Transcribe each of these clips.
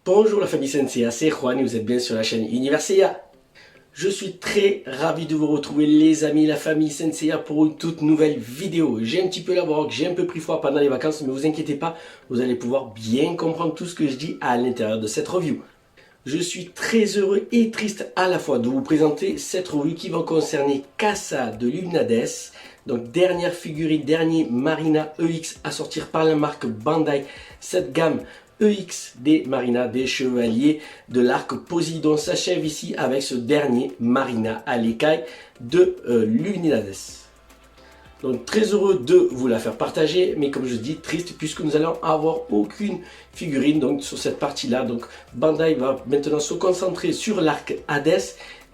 Bonjour la famille Senseiya, c'est Juan et vous êtes bien sur la chaîne Universeya. Je suis très ravi de vous retrouver les amis, la famille Senseiya pour une toute nouvelle vidéo. J'ai un petit peu la brogue, j'ai un peu pris froid pendant les vacances, mais vous inquiétez pas, vous allez pouvoir bien comprendre tout ce que je dis à l'intérieur de cette review. Je suis très heureux et triste à la fois de vous présenter cette review qui va concerner Casa de Lunades. Donc dernière figurine, dernier Marina EX à sortir par la marque Bandai. Cette gamme EX des Marina, des chevaliers de l'arc Poséidon s'achève ici avec ce dernier Marina à l'écaille de Lunades. Donc très heureux de vous la faire partager, mais comme je dis, triste puisque nous allons avoir aucune figurine donc sur cette partie là. Donc Bandai va maintenant se concentrer sur l'arc Hades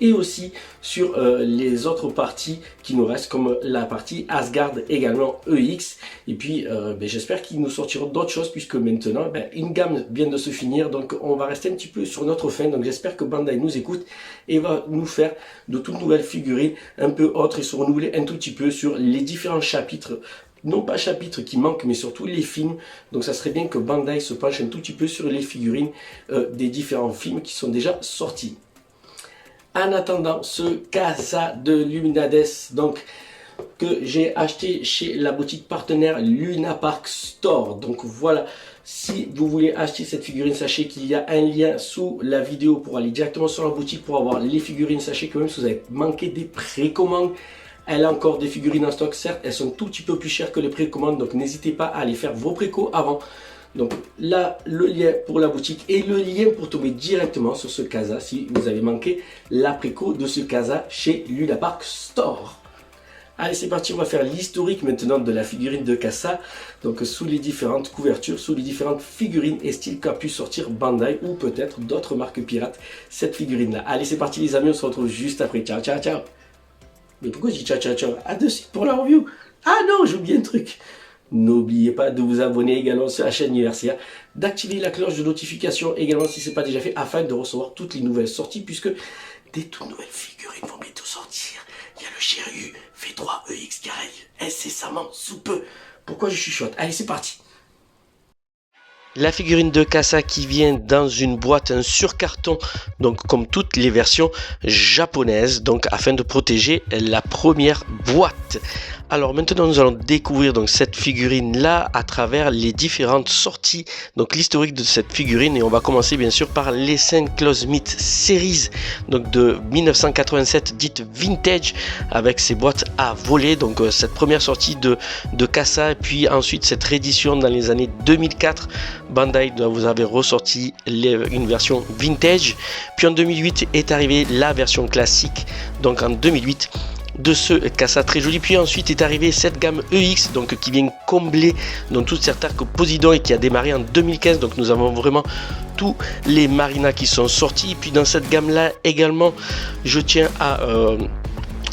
et aussi sur les autres parties qui nous restent, comme la partie Asgard également EX. Et puis j'espère qu'ils nous sortiront d'autres choses, puisque maintenant une gamme vient de se finir, donc on va rester un petit peu sur notre fin. Donc j'espère que Bandai nous écoute et va nous faire de toutes nouvelles figurines un peu autres et se renouveler un tout petit peu sur les différents chapitres. Non pas chapitres qui manquent, mais surtout les films. Donc ça serait bien que Bandai se penche un tout petit peu sur les figurines des différents films qui sont déjà sortis. En attendant, ce Casa de Lunades, donc que j'ai acheté chez la boutique partenaire Luna Park Store. Donc voilà, si vous voulez acheter cette figurine, sachez qu'il y a un lien sous la vidéo pour aller directement sur la boutique pour avoir les figurines. Sachez que même si vous avez manqué des précommandes, elle a encore des figurines en stock. Certes, elles sont un tout petit peu plus chères que les précommandes, donc n'hésitez pas à aller faire vos précos avant. Donc là, le lien pour la boutique et le lien pour tomber directement sur ce Casa si vous avez manqué la préco de ce Casa chez Luna Park Store. Allez, c'est parti, on va faire l'historique maintenant de la figurine de Casa. Donc sous les différentes couvertures, sous les différentes figurines et styles qu'a pu sortir Bandai ou peut-être d'autres marques pirates cette figurine là. Allez, c'est parti les amis, on se retrouve juste après. Ciao, ciao, ciao. Mais pourquoi je dis ciao, ciao, ciao? À de suite pour la review. Ah non, j'ai oublié un truc. N'oubliez pas de vous abonner également sur la chaîne Universeya, d'activer la cloche de notification également si ce n'est pas déjà fait, afin de recevoir toutes les nouvelles sorties, puisque des toutes nouvelles figurines vont bientôt sortir. Il y a le Shiryu V3 EX qui arrive incessamment sous peu. Pourquoi je chuchote? Allez, c'est parti. La figurine de Casa qui vient dans une boîte, un surcarton, donc comme toutes les versions japonaises, donc afin de protéger la première boîte. Alors maintenant nous allons découvrir donc cette figurine là à travers les différentes sorties, donc l'historique de cette figurine, et on va commencer bien sûr par les 5 Close Myth Series donc de 1987 dite vintage, avec ses boîtes à voler. Donc cette première sortie de Casa, et puis ensuite cette réédition dans les années 2004, Bandai vous avait ressorti une version vintage, puis en 2008 est arrivée la version classique, donc en 2008 de ce Casa très joli. Puis ensuite est arrivée cette gamme EX, donc qui vient combler dans toute cette arc Poséidon et qui a démarré en 2015. Donc nous avons vraiment tous les Marina qui sont sortis. Et puis dans cette gamme là également, je tiens à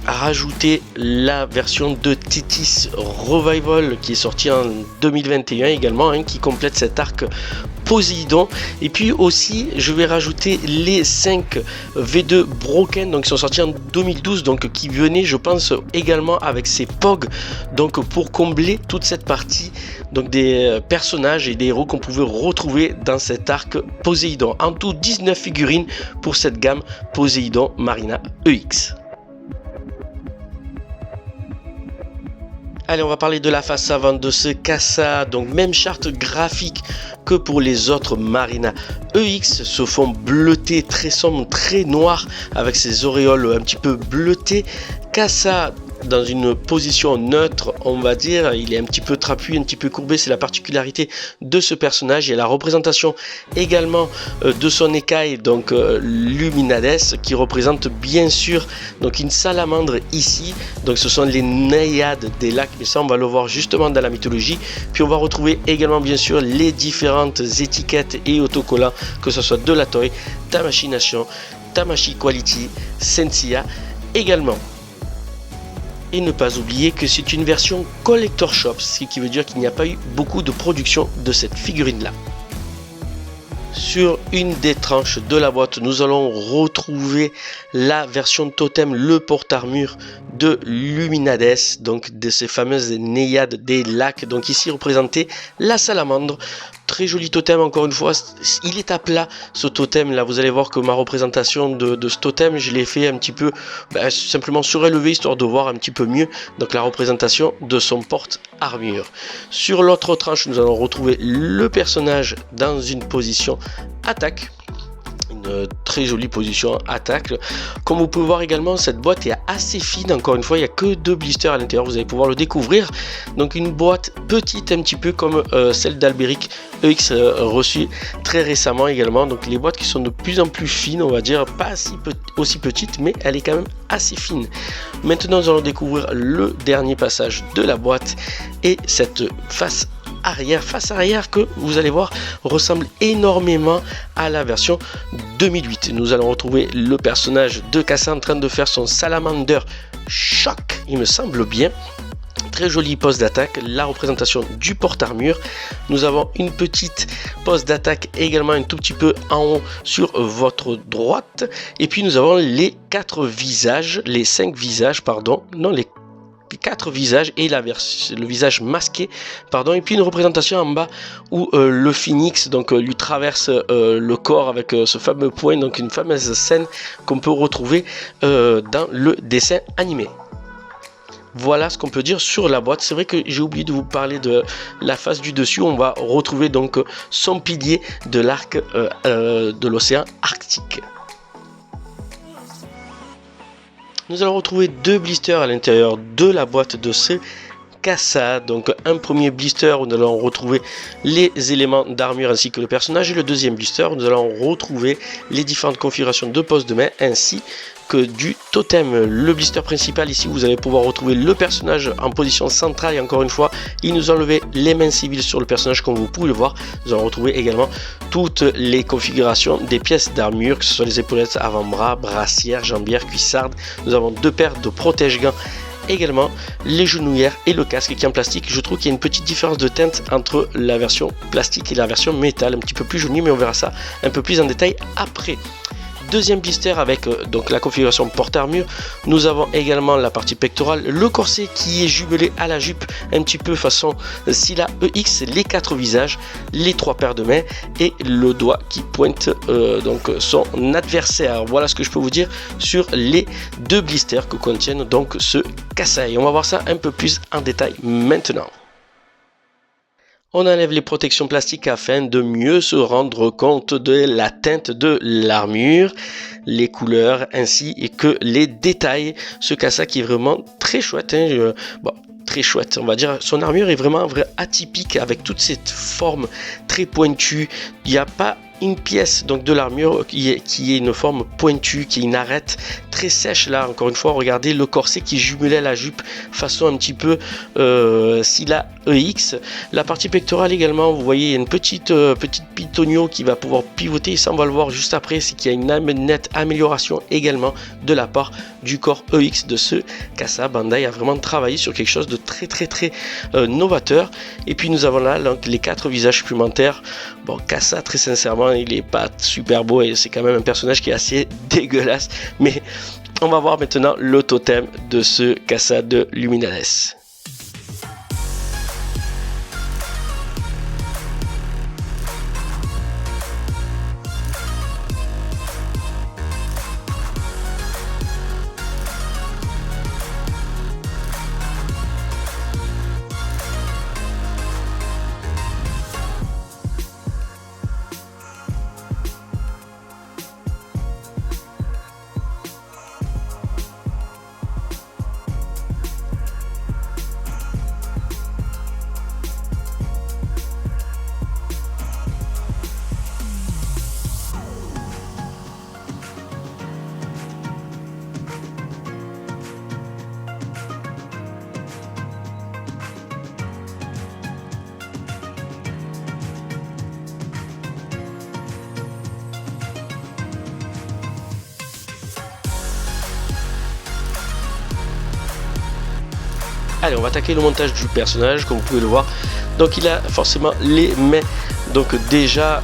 rajouter la version de Titis Revival qui est sortie en 2021 également, qui complète cet arc Poséidon. Et puis aussi je vais rajouter les 5 V2 Broken, donc qui sont sortis en 2012, donc qui venaient je pense également avec ces POG, donc pour combler toute cette partie donc des personnages et des héros qu'on pouvait retrouver dans cet arc Poséidon. En tout 19 figurines pour cette gamme Poséidon Marina EX. Allez, on va parler de la face avant de ce Casa. Donc même charte graphique que pour les autres Marina EX, ce fond bleuté très sombre, très noir, avec ses auréoles un petit peu bleutées. Casa dans une position neutre, on va dire, il est un petit peu trapu, un petit peu courbé, c'est la particularité de ce personnage. Et la représentation également de son écaille, donc Luminades, qui représente bien sûr donc une salamandre ici. Donc ce sont les naïades des lacs, mais ça on va le voir justement dans la mythologie. Puis on va retrouver également bien sûr les différentes étiquettes et autocollants, que ce soit de la Toei, Tamashii Nation, Tamashii Quality, Senseiya également. Et ne pas oublier que c'est une version collector shop, ce qui veut dire qu'il n'y a pas eu beaucoup de production de cette figurine là. Sur une des tranches de la boîte, nous allons retrouver la version totem, le porte-armure de Luminades, donc de ces fameuses Néiades des lacs. Donc ici représenté la salamandre. Très joli totem, encore une fois, il est à plat ce totem là. Vous allez voir que ma représentation de ce totem, je l'ai fait un petit peu simplement surélevé, histoire de voir un petit peu mieux donc la représentation de son porte-armure. Sur l'autre tranche, nous allons retrouver le personnage dans une position attaque. Une très jolie position attaque. Comme vous pouvez voir également, cette boîte est assez fine. Encore une fois, il n'y a que 2 blisters à l'intérieur, vous allez pouvoir le découvrir. Donc une boîte petite, un petit peu comme celle d'Alberic EX reçue très récemment également. Donc les boîtes qui sont de plus en plus fines, on va dire, pas aussi petites, mais elle est quand même assez fine. Maintenant, nous allons découvrir le dernier passage de la boîte et cette face arrière que vous allez voir ressemble énormément à la version 2008. Nous allons retrouver le personnage de Kassa en train de faire son salamander choc, il me semble bien. Très jolie pose d'attaque, la représentation du porte-armure. Nous avons une petite pose d'attaque également un tout petit peu en haut sur votre droite. Et puis nous avons les 4 visages, les 5 visages, pardon, non les 4 visages et le visage masqué, pardon, et puis une représentation en bas où le phénix donc lui traverse le corps avec ce fameux point, donc une fameuse scène qu'on peut retrouver dans le dessin animé. Voilà ce qu'on peut dire sur la boîte. C'est vrai que j'ai oublié de vous parler de la face du dessus. On va retrouver donc son pilier de l'arc de l'océan Arctique. Nous allons retrouver 2 blisters à l'intérieur de la boîte de ce Kassa. Donc un premier blister où nous allons retrouver les éléments d'armure ainsi que le personnage, et le deuxième blister où nous allons retrouver les différentes configurations de pose de main ainsi que du totem. Le blister principal, ici vous allez pouvoir retrouver le personnage en position centrale, et encore une fois il nous a enlevé les mains civiles sur le personnage comme vous pouvez le voir. Nous allons retrouver également toutes les configurations des pièces d'armure, que ce soit les épaulettes, avant-bras, brassière, jambière, cuissarde. Nous avons 2 paires de protège-gants, également les genouillères et le casque qui est en plastique. Je trouve qu'il y a une petite différence de teinte entre la version plastique et la version métal, un petit peu plus jauni, mais on verra ça un peu plus en détail après. Deuxième blister avec donc la configuration porte-armure. Nous avons également la partie pectorale, le corset qui est jumelé à la jupe un petit peu façon Scylla EX, les 4 visages, les 3 paires de mains et le doigt qui pointe donc son adversaire. Voilà ce que je peux vous dire sur les 2 blisters que contiennent donc ce Kassa. On va voir ça un peu plus en détail maintenant. On enlève les protections plastiques afin de mieux se rendre compte de la teinte de l'armure, les couleurs ainsi que les détails. Ce Kassa qui est vraiment très chouette, hein, très chouette, on va dire. Son armure est vraiment atypique avec toute cette forme très pointue. Il n'y a pas une pièce donc de l'armure qui est une forme pointue, qui est une arête très sèche. Là encore une fois, regardez le corset qui jumelait à la jupe façon un petit peu Scylla EX. La partie pectorale également, vous voyez, il y a une petite pitonio qui va pouvoir pivoter, et ça on va le voir juste après. C'est qu'il y a une nette amélioration également de la part du corps EX de ce Kassa. Bandai a vraiment travaillé sur quelque chose de très novateur. Et puis nous avons là donc les 4 visages supplémentaires. Bon, Kassa, très sincèrement, il est pas super beau et c'est quand même un personnage qui est assez dégueulasse, mais on va voir maintenant le totem de ce Kassa de Luminades. Allez, on va attaquer le montage du personnage. Comme vous pouvez le voir, Donc il a forcément les mains donc déjà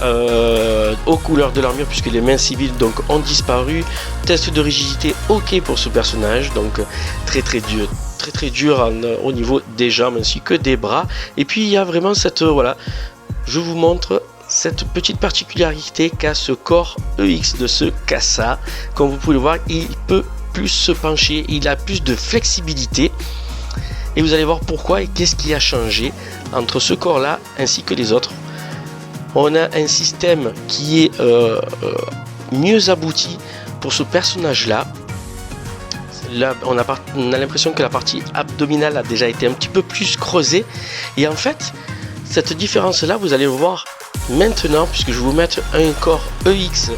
aux couleurs de l'armure, puisque les mains civiles donc ont disparu. Test de rigidité ok pour ce personnage, donc très dur au niveau des jambes ainsi que des bras. Et puis il y a vraiment cette voilà, je vous montre cette petite particularité qu'a ce corps EX de ce Kassa. Comme vous pouvez le voir, il peut plus se pencher, il a plus de flexibilité. Et vous allez voir pourquoi et qu'est-ce qui a changé entre ce corps là ainsi que les autres. On a un système qui est mieux abouti pour ce personnage là. Là on a l'impression que la partie abdominale a déjà été un petit peu plus creusée. Et en fait, cette différence là, vous allez le voir maintenant, puisque je vais vous mettre un corps EX.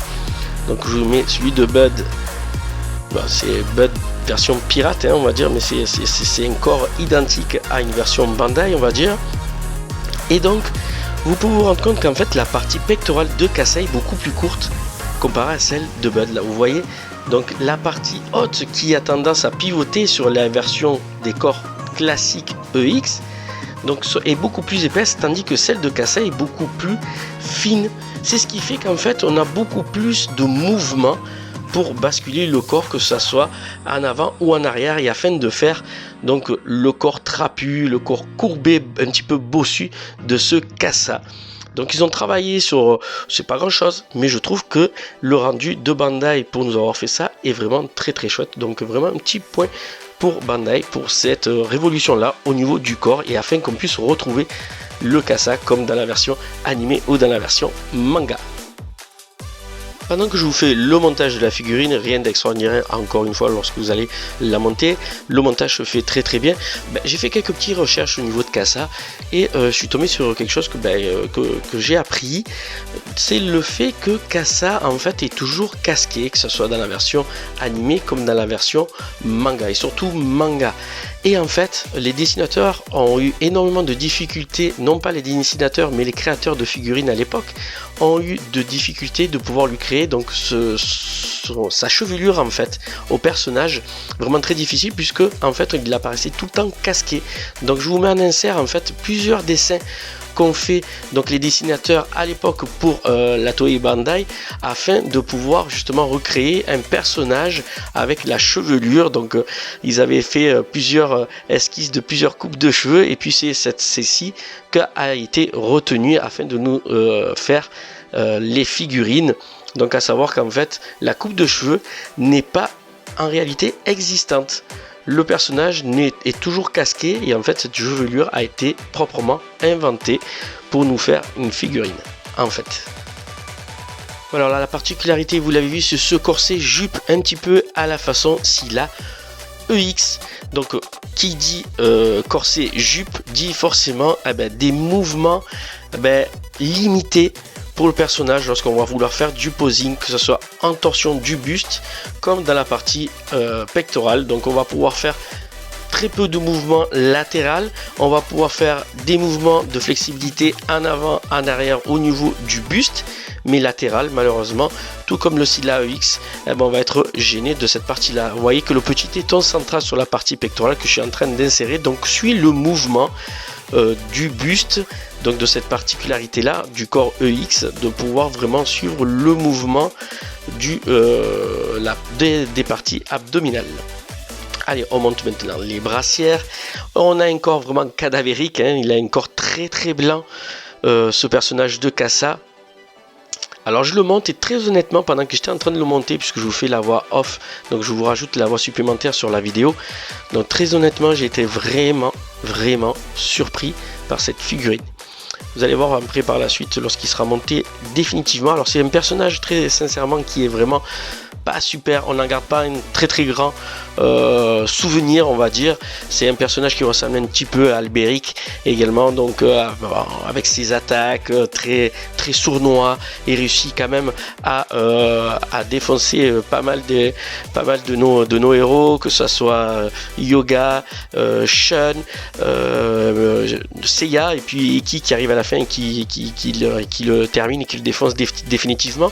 Donc je vous mets celui de Bud. Bon, c'est Bud version pirate, hein, on va dire, mais c'est un corps identique à une version Bandai, on va dire. Et donc vous pouvez vous rendre compte qu'en fait la partie pectorale de Kassa est beaucoup plus courte comparée à celle de Bud. Là vous voyez, donc la partie haute qui a tendance à pivoter sur la version des corps classiques EX donc est beaucoup plus épaisse, tandis que celle de Kassa est beaucoup plus fine. C'est ce qui fait qu'en fait on a beaucoup plus de mouvement pour basculer le corps, que ce soit en avant ou en arrière, et afin de faire donc le corps trapu, le corps courbé, un petit peu bossu de ce Kassa. Donc ils ont travaillé sur, c'est pas grand chose, mais je trouve que le rendu de Bandai pour nous avoir fait ça est vraiment très chouette. Donc vraiment un petit point pour Bandai pour cette révolution là au niveau du corps, et afin qu'on puisse retrouver le Kassa comme dans la version animée ou dans la version manga. Pendant que je vous fais le montage de la figurine, rien d'extraordinaire encore une fois lorsque vous allez la monter. Le montage se fait très bien. J'ai fait quelques petites recherches au niveau de Kassa, et je suis tombé sur quelque chose que j'ai appris. C'est le fait que Kassa en fait est toujours casqué, que ce soit dans la version animée comme dans la version manga, et surtout manga. Et en fait, les dessinateurs ont eu énormément de difficultés, non pas les dessinateurs, mais les créateurs de figurines à l'époque, ont eu de difficultés de pouvoir lui créer donc sa chevelure en fait au personnage, vraiment très difficile, puisque en fait il apparaissait tout le temps casqué. Donc je vous mets en insert en fait plusieurs dessins qu'ont fait donc les dessinateurs à l'époque pour la Toei Bandai, afin de pouvoir justement recréer un personnage avec la chevelure. Donc ils avaient fait plusieurs esquisses de plusieurs coupes de cheveux, et puis c'est celle-ci qui a été retenue afin de nous faire les figurines. Donc à savoir qu'en fait la coupe de cheveux n'est pas en réalité existante. Le personnage est toujours casqué, et en fait cette chevelure a été proprement inventée pour nous faire une figurine en fait. Alors là, la particularité, vous l'avez vu, c'est ce corset jupe un petit peu à la façon Scylla EX. Donc qui dit corset jupe dit forcément des mouvements limités pour le personnage lorsqu'on va vouloir faire du posing, que ce soit en torsion du buste comme dans la partie pectorale. Donc on va pouvoir faire très peu de mouvements latéraux, on va pouvoir faire des mouvements de flexibilité en avant, en arrière au niveau du buste, mais latéral malheureusement, tout comme le Scylla EX, on va être gêné de cette partie là. Vous voyez que le petit téton central sur la partie pectorale que je suis en train d'insérer donc suit le mouvement du buste, donc de cette particularité là du corps EX, de pouvoir vraiment suivre le mouvement des parties abdominales. Allez, on monte maintenant les brassières. On a un corps vraiment cadavérique, hein. Il a un corps très blanc, ce personnage de Kassa. Alors je le monte, et très honnêtement, pendant que j'étais en train de le monter, puisque je vous fais la voix off, donc je vous rajoute la voix supplémentaire sur la vidéo, donc très honnêtement j'ai été vraiment surpris par cette figurine. Vous allez voir après par la suite lorsqu'il sera monté définitivement. Alors c'est un personnage très sincèrement qui est vraiment pas super, on n'en garde pas un très grand souvenir, on va dire. C'est un personnage qui ressemble un petit peu à Albéric également, donc avec ses attaques très sournois, et réussit quand même à défoncer pas mal de nos héros, que ce soit Yoga, Shun, Seiya, et puis Iki qui arrive à la fin et qui le termine et qui le défonce définitivement.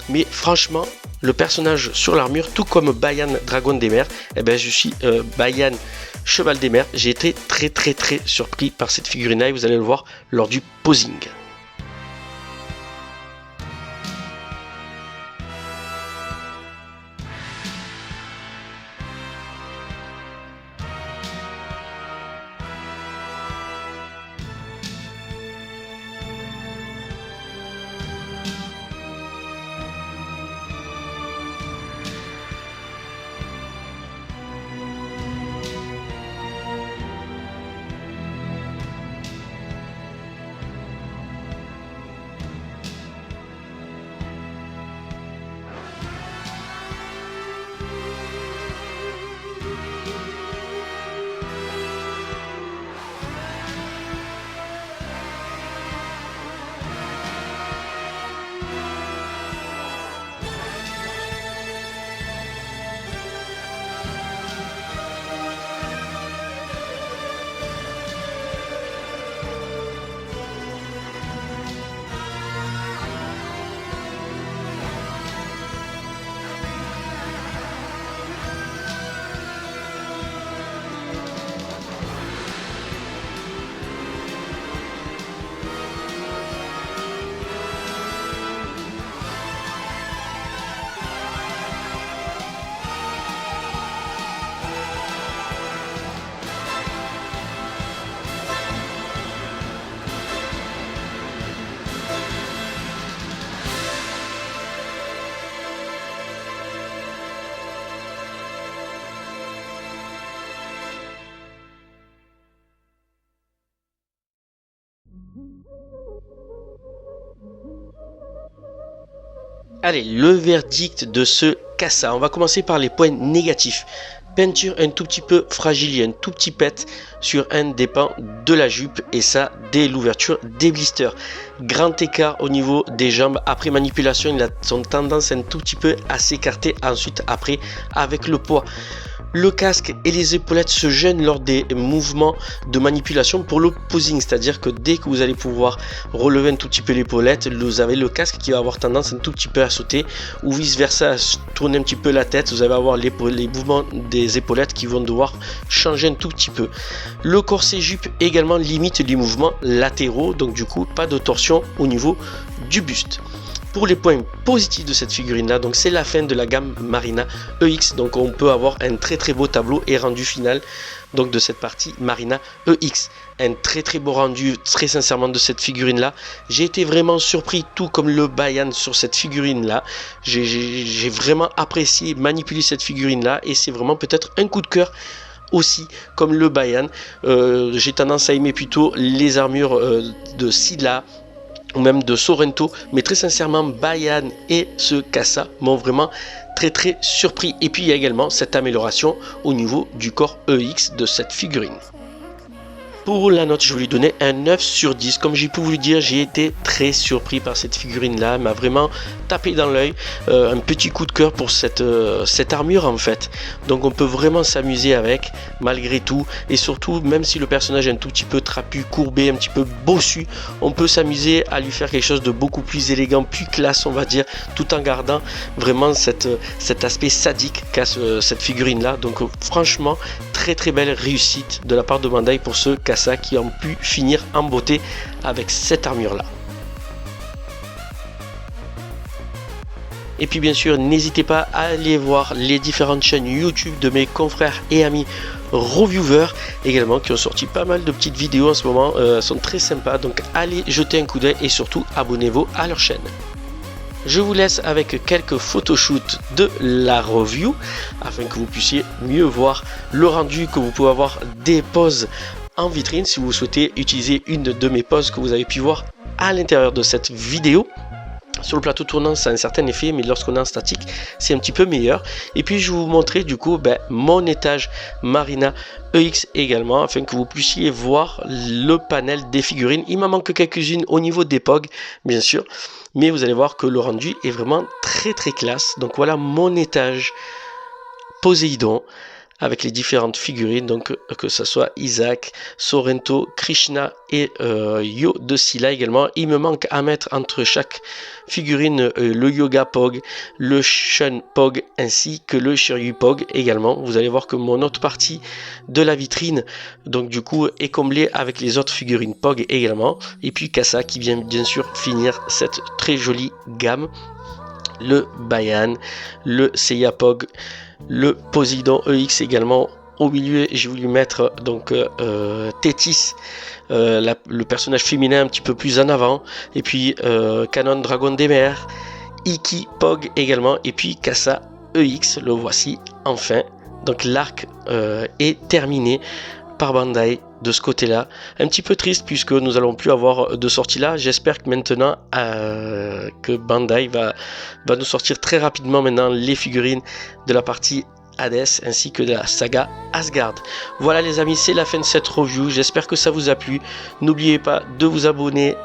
Mais franchement, le personnage sur l'armure, tout comme Bayan Dragon des mers, je suis Bayan cheval des mers. J'ai été très surpris par cette figurine là et vous allez le voir lors du posing. Allez, le verdict de ce Casa. On va commencer par les points négatifs. Peinture un tout petit peu fragile, il y a un tout petit pet sur un des pans de la jupe et ça dès l'ouverture des blisters. Grand écart au niveau des jambes. Après manipulation, il a son tendance un tout petit peu à s'écarter ensuite après avec le poids. Le casque et les épaulettes se gênent lors des mouvements de manipulation pour le posing, c'est-à-dire que dès que vous allez pouvoir relever un tout petit peu l'épaulette, vous avez le casque qui va avoir tendance un tout petit peu à sauter ou vice versa, à tourner un petit peu la tête. Vous allez avoir les mouvements des épaulettes qui vont devoir changer un tout petit peu. Le corset jupe également limite les mouvements latéraux, donc du coup pas de torsion au niveau du buste. Pour les points positifs de cette figurine là, donc c'est la fin de la gamme Marina EX, donc on peut avoir un très beau tableau et rendu final donc de cette partie Marina EX. Un très beau rendu très sincèrement de cette figurine là. J'ai été vraiment surpris, tout comme le Bayan sur cette figurine là. J'ai vraiment apprécié manipuler cette figurine là et c'est vraiment peut-être un coup de cœur aussi comme le Bayan. J'ai tendance à aimer plutôt les armures de Scylla ou même de Sorrento, mais très sincèrement Bayan et ce Casa m'ont vraiment très surpris. Et puis il y a également cette amélioration au niveau du corps EX de cette figurine. Pour la note, je vais lui donner un 9 sur 10. Comme j'ai pu vous le dire, j'ai été très surpris par cette figurine-là. Elle m'a vraiment tapé dans l'œil. Un petit coup de cœur pour cette armure en fait. Donc on peut vraiment s'amuser avec, malgré tout. Et surtout, même si le personnage est un tout petit peu trapu, courbé, un petit peu bossu, on peut s'amuser à lui faire quelque chose de beaucoup plus élégant, plus classe, on va dire, tout en gardant vraiment cet aspect sadique qu'a cette figurine-là. Donc franchement, très belle réussite de la part de Bandai pour ce Casa qui ont pu finir en beauté avec cette armure là. Et puis bien sûr, n'hésitez pas à aller voir les différentes chaînes YouTube de mes confrères et amis reviewers également qui ont sorti pas mal de petites vidéos en ce moment, sont très sympas, donc allez jeter un coup d'œil et surtout abonnez-vous à leur chaîne. Je vous laisse avec quelques photoshoots de la review afin que vous puissiez mieux voir le rendu, que vous pouvez avoir des poses en vitrine si vous souhaitez utiliser une de mes poses que vous avez pu voir à l'intérieur de cette vidéo. Sur le plateau tournant, ça a un certain effet, mais lorsqu'on est en statique, c'est un petit peu meilleur. Et puis, je vais vous montrer du coup mon étage Marina EX également, afin que vous puissiez voir le panel des figurines. Il m'en manque quelques-unes au niveau des POG, bien sûr, mais vous allez voir que le rendu est vraiment très classe. Donc voilà mon étage Poséidon, avec les différentes figurines, donc que ce soit Isaac, Sorrento, Krishna et Yo de Scylla également. Il me manque à mettre entre chaque figurine le Yoga Pog, le Shun Pog ainsi que le Shiryu Pog également. Vous allez voir que mon autre partie de la vitrine donc du coup est comblée avec les autres figurines Pog également, et puis Kassa qui vient bien sûr finir cette très jolie gamme. Le Bayan, le Seiya Pog, le Poseidon EX également. Au milieu, j'ai voulu mettre donc Thétis, le personnage féminin un petit peu plus en avant, et puis Canon Dragon des mers, Iki Pog également, et puis Kassa EX, le voici enfin. Donc l'arc est terminé par Bandai de ce côté-là. Un petit peu triste puisque nous allons plus avoir de sortie là. J'espère que maintenant que Bandai va nous sortir très rapidement maintenant les figurines de la partie Hades ainsi que de la saga Asgard. Voilà les amis, c'est la fin de cette review. J'espère que ça vous a plu. N'oubliez pas de vous abonner,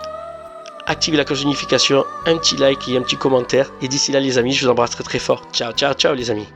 activer la cloche de notification, un petit like et un petit commentaire. Et d'ici là les amis, je vous embrasse très très fort. Ciao ciao ciao les amis.